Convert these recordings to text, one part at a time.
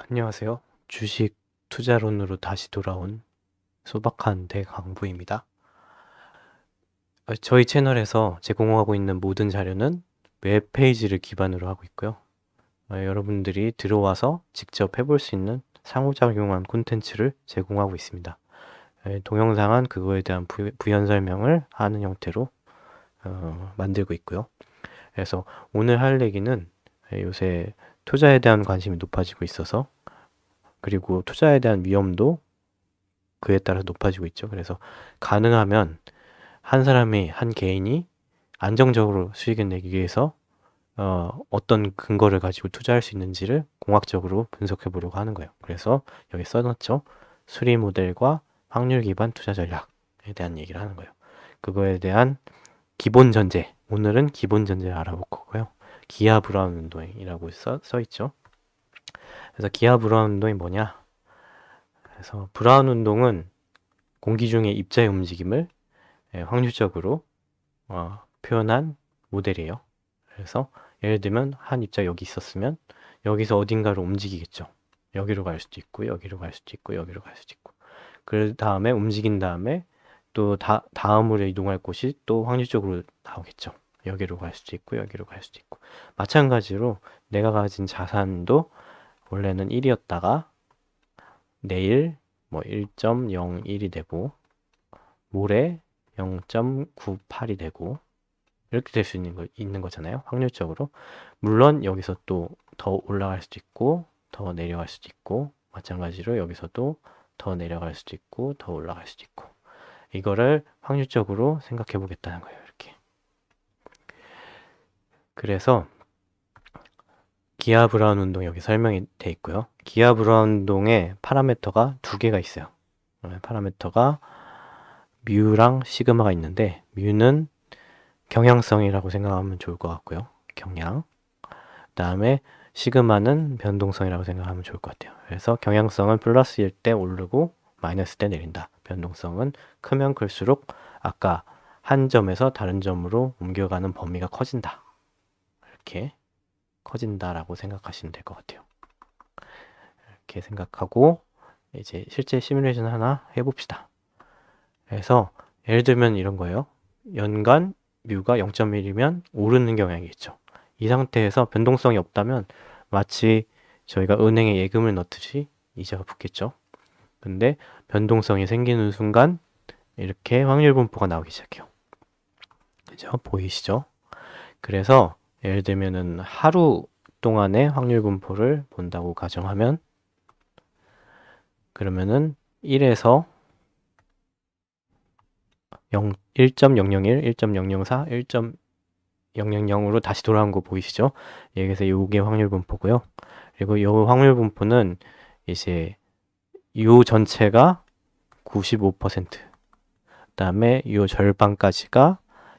안녕하세요. 주식 투자론으로 다시 돌아온 소박한 대강부입니다. 저희 채널에서 제공하고 있는 모든 자료는 웹페이지를 기반으로 하고 있고요. 여러분들이 들어와서 직접 해볼 수 있는 상호작용한 콘텐츠를 제공하고 있습니다. 동영상은 그거에 대한 부연 설명을 하는 형태로 만들고 있고요. 그래서 오늘 할 얘기는 요새 투자에 대한 관심이 높아지고 있어서, 그리고 투자에 대한 위험도 그에 따라 높아지고 있죠. 그래서 가능하면 한 개인이 안정적으로 수익을 내기 위해서 어떤 근거를 가지고 투자할 수 있는지를 공학적으로 분석해 보려고 하는 거예요. 그래서 여기 써놨죠. 수리 모델과 확률 기반 투자 전략에 대한 얘기를 하는 거예요. 그거에 대한 기본 전제, 오늘은 기본 전제를 알아볼 거고요. 기아 브라운 운동이라고 써 있죠. 그래서 기아 브라운 운동이 뭐냐? 그래서 브라운 운동은 공기 중의 입자의 움직임을 확률적으로 표현한 모델이에요. 그래서 예를 들면 한 입자 여기 있었으면 여기서 어딘가로 움직이겠죠. 여기로 갈 수도 있고 여기로 갈 수도 있고 여기로 갈 수도 있고, 그 다음에 움직인 다음에 또 다음으로 이동할 곳이 또 확률적으로 나오겠죠. 여기로 갈 수도 있고 여기로 갈 수도 있고, 마찬가지로 내가 가진 자산도 원래는 1이었다가 내일 뭐 1.01이 되고 모레 0.98이 되고 이렇게 될 수 있는 거잖아요. 확률적으로. 물론 여기서 또 더 올라갈 수도 있고 더 내려갈 수도 있고, 마찬가지로 여기서도 더 내려갈 수도 있고 더 올라갈 수도 있고, 이거를 확률적으로 생각해 보겠다는 거예요. 이렇게. 그래서 기아 브라운 운동 여기 설명이 돼 있고요. 기아 브라운 운동에 파라미터가 두 개가 있어요. 파라미터가 뮤랑 시그마가 있는데, 뮤는 경향성이라고 생각하면 좋을 것 같고요. 경향. 그다음에 시그마는 변동성이라고 생각하면 좋을 것 같아요. 그래서 경향성은 플러스일 때 오르고 마이너스 때 내린다. 변동성은 크면 클수록 아까 한 점에서 다른 점으로 옮겨가는 범위가 커진다. 이렇게 커진다라고 생각하시면 될 것 같아요. 이렇게 생각하고 이제 실제 시뮬레이션 하나 해봅시다. 그래서 예를 들면 이런 거예요. 연간 뮤가 0.1이면 오르는 경향이 있죠. 이 상태에서 변동성이 없다면 마치 저희가 은행에 예금을 넣듯이 이자가 붙겠죠. 근데 변동성이 생기는 순간 이렇게 확률 분포가 나오기 시작해요. 그죠? 보이시죠? 그래서 예를 들면은 하루 동안의 확률 분포를 본다고 가정하면, 그러면은 1에서 1.001, 1.004, 1.000으로 다시 돌아온 거 보이시죠? 여기서 요게 확률 분포고요. 그리고 요 확률 분포는 이제 요 전체가 95%, 그다음에 요 절반까지가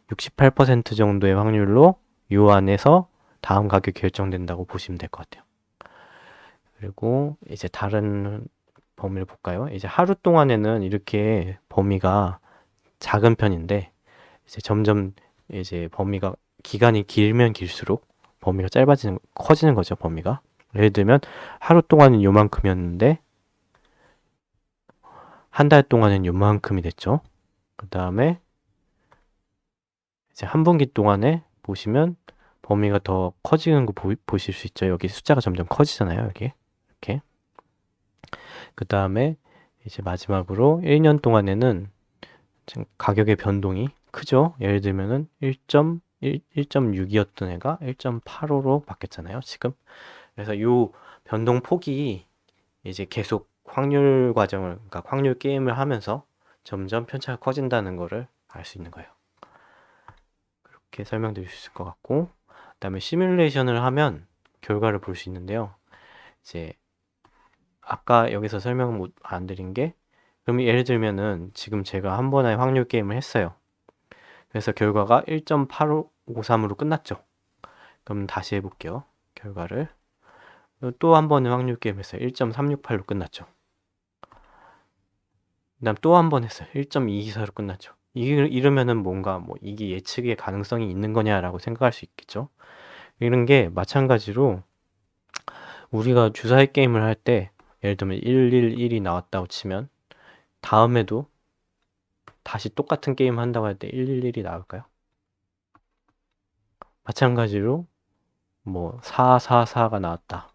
68% 정도의 확률로 요 안에서 다음 가격이 결정된다고 보시면 될 것 같아요. 그리고 이제 다른 범위를 볼까요? 이제 하루 동안에는 이렇게 범위가 작은 편인데, 이제 점점 이제 범위가 기간이 길면 길수록 범위가 커지는 거죠, 범위가. 예를 들면 하루 동안은 요만큼이었는데 한 달 동안은 요만큼이 됐죠. 그 다음에 이제 한 분기 동안에 보시면 범위가 더 커지는 거 보실 수 있죠. 여기 숫자가 점점 커지잖아요, 여기. 이렇게. 그 다음에 이제 마지막으로 1년 동안에는 가격의 변동이 크죠. 예를 들면은 1.6이었던 애가 1.85로 바뀌었잖아요, 지금. 그래서 이 변동 폭이 이제 계속 그러니까 확률 게임을 하면서 점점 편차가 커진다는 거를 알 수 있는 거예요. 그렇게 설명드릴 수 있을 것 같고, 그다음에 시뮬레이션을 하면 결과를 볼 수 있는데요. 이제 아까 여기서 설명 안 드린 게, 그럼 예를 들면은 지금 제가 한 번에 확률 게임을 했어요. 그래서 결과가 1.853으로 끝났죠. 그럼 다시 해볼게요. 결과를. 또 한 번은 확률 게임 했어요. 1.368로 끝났죠. 그 다음 또 한 번 했어요. 1.224로 끝났죠. 이러면은 뭔가 뭐 이게 예측의 가능성이 있는 거냐라고 생각할 수 있겠죠. 이런 게 마찬가지로 우리가 주사위 게임을 할 때 예를 들면 111이 나왔다고 치면 다음에도 다시 똑같은 게임 한다고 할 때 111이 나올까요? 마찬가지로 뭐 444가 나왔다.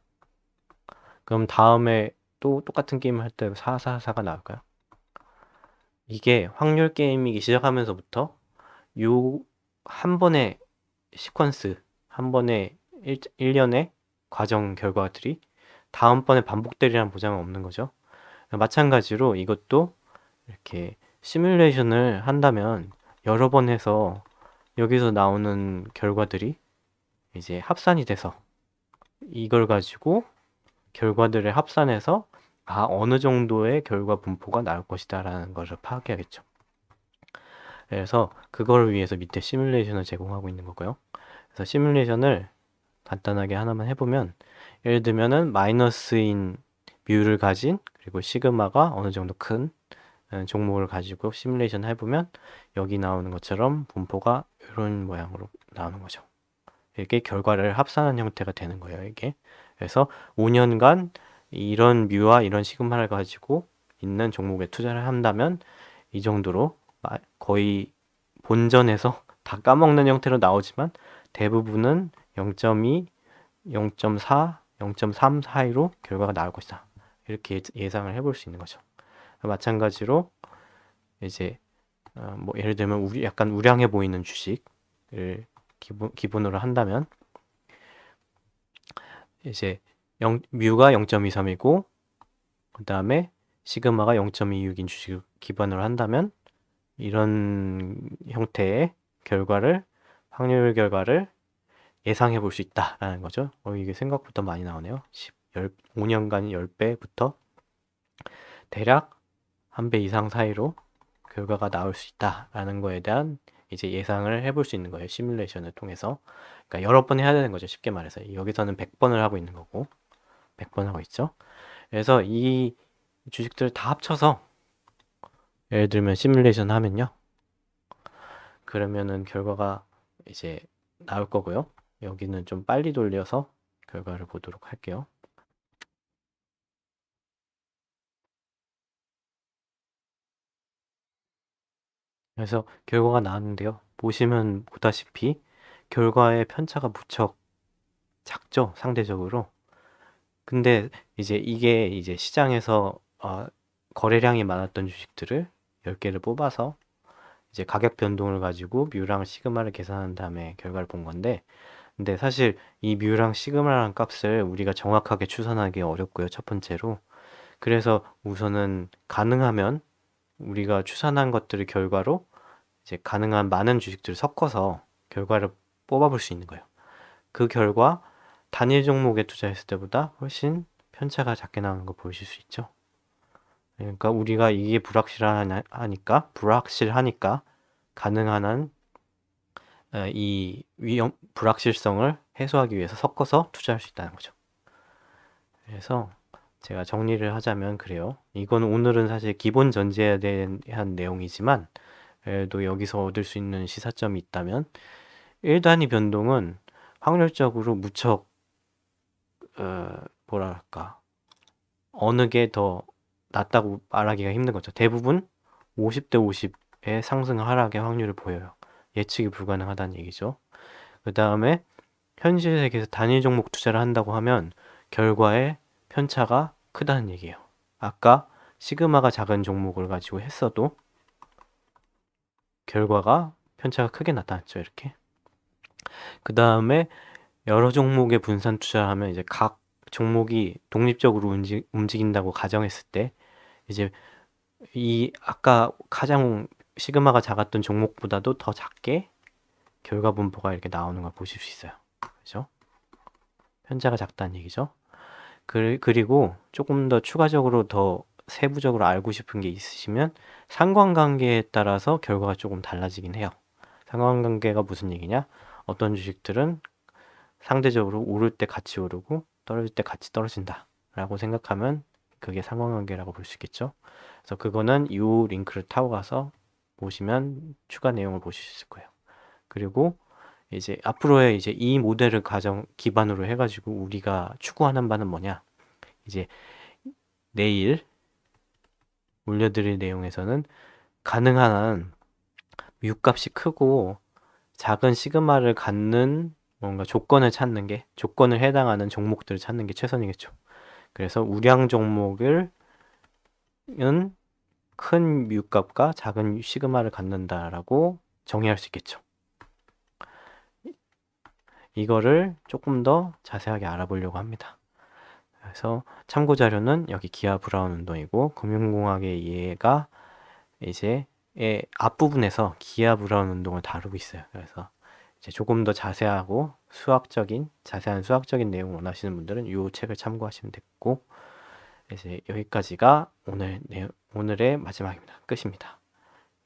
그럼 다음에 또 똑같은 게임을 할 때 444가 나올까요? 이게 확률 게임이기 시작하면서부터 요 한 번의 시퀀스, 한 번의 1년의 과정 결과들이 다음번에 반복되리라는 보장은 없는 거죠. 마찬가지로 이것도 이렇게 시뮬레이션을 한다면 여러 번 해서 여기서 나오는 결과들이 이제 합산이 돼서 이걸 가지고 결과들을 합산해서 어느 정도의 결과 분포가 나올 것이다 라는 것을 파악해야겠죠. 그래서 그걸 위해서 밑에 시뮬레이션을 제공하고 있는 거고요. 그래서 시뮬레이션을 간단하게 하나만 해보면 예를 들면은 마이너스인 뮤를 가진 그리고 시그마가 어느 정도 큰 종목을 가지고 시뮬레이션 해보면 여기 나오는 것처럼 분포가 이런 모양으로 나오는 거죠. 이게 결과를 합산한 형태가 되는 거예요, 이게. 그래서 5년간 이런 뮤와 이런 시그마를 가지고 있는 종목에 투자를 한다면 이 정도로 거의 본전에서 다 까먹는 형태로 나오지만 대부분은 0.2, 0.4, 0.3 사이로 결과가 나올 것이다. 이렇게 예상을 해볼 수 있는 거죠. 마찬가지로 이제 뭐 예를 들면 약간 우량해 보이는 주식을 기본으로 한다면 이제 뮤가 0.23이고 그 다음에 시그마가 0.26인 주식을 기반으로 한다면 이런 형태의 확률 결과를 예상해 볼 수 있다라는 거죠. 이게 생각보다 많이 나오네요. 5년간 10배부터 대략 1배 이상 사이로 결과가 나올 수 있다라는 거에 대한 이제 예상을 해볼 수 있는 거예요. 시뮬레이션을 통해서. 그러니까 여러 번 해야 되는 거죠. 쉽게 말해서. 여기서는 100번을 하고 있는 거고 100번 하고 있죠. 그래서 이 주식들을 다 합쳐서 예를 들면 시뮬레이션 하면요. 그러면은 결과가 이제 나올 거고요. 여기는 좀 빨리 돌려서 결과를 보도록 할게요. 그래서 결과가 나왔는데요. 보시면 보다시피 결과의 편차가 무척 작죠, 상대적으로. 근데 이제 이게 이제 시장에서 거래량이 많았던 주식들을 10개를 뽑아서 이제 가격 변동을 가지고 뮤랑 시그마를 계산한 다음에 결과를 본 건데, 근데 사실 이 뮤랑 시그마라는 값을 우리가 정확하게 추산하기 어렵고요, 첫 번째로. 그래서 우선은 가능하면 우리가 추산한 것들을 결과로 이제 가능한 많은 주식들을 섞어서 결과를 뽑아볼 수 있는 거예요. 그 결과 단일 종목에 투자했을 때보다 훨씬 편차가 작게 나오는 거 보실 수 있죠. 그러니까 우리가 이게 불확실하니까 가능한 한 이 불확실성을 해소하기 위해서 섞어서 투자할 수 있다는 거죠. 그래서 제가 정리를 하자면 그래요. 이건 오늘은 사실 기본 전제에 대한 내용이지만 그래도 여기서 얻을 수 있는 시사점이 있다면 1단위 변동은 확률적으로 무척 뭐랄까 어느 게 더 낫다고 말하기가 힘든 거죠. 대부분 50대 50의 상승 하락의 확률을 보여요. 예측이 불가능하다는 얘기죠. 그 다음에 현실 세계에서 단일 종목 투자를 한다고 하면 결과의 편차가 크다는 얘기예요. 아까 시그마가 작은 종목을 가지고 했어도 결과가 편차가 크게 나타났죠. 이렇게. 그 다음에 여러 종목의 분산 투자를 하면 이제 각 종목이 독립적으로 움직인다고 가정했을 때 이제 이 아까 가장 시그마가 작았던 종목보다도 더 작게 결과 분포가 이렇게 나오는 걸 보실 수 있어요. 그죠? 편차가 작다는 얘기죠. 그리고 조금 더 추가적으로 더 세부적으로 알고 싶은 게 있으시면 상관관계에 따라서 결과가 조금 달라지긴 해요. 상관관계가 무슨 얘기냐? 어떤 주식들은 상대적으로 오를 때 같이 오르고 떨어질 때 같이 떨어진다 라고 생각하면 그게 상관관계라고 볼 수 있겠죠. 그래서 그거는 이 링크를 타고 가서 보시면 추가 내용을 보실 수 있을 거예요. 그리고 이제 앞으로의 이제 이 모델을 기반으로 해가지고 우리가 추구하는 바는 뭐냐? 이제 내일 올려드릴 내용에서는 가능한 한 뮤값이 크고 작은 시그마를 갖는 뭔가 조건을 해당하는 종목들을 찾는 게 최선이겠죠. 그래서 우량 종목은 큰 뮤값과 작은 시그마를 갖는다라고 정의할 수 있겠죠. 이거를 조금 더 자세하게 알아보려고 합니다. 그래서 참고 자료는 여기 기아 브라운 운동이고 금융공학의 이해가 이제 앞부분에서 기아 브라운 운동을 다루고 있어요. 그래서 이제 조금 더 자세한 수학적인 내용 원하시는 분들은 이 책을 참고하시면 되고, 이제 여기까지가 오늘의 마지막입니다. 끝입니다.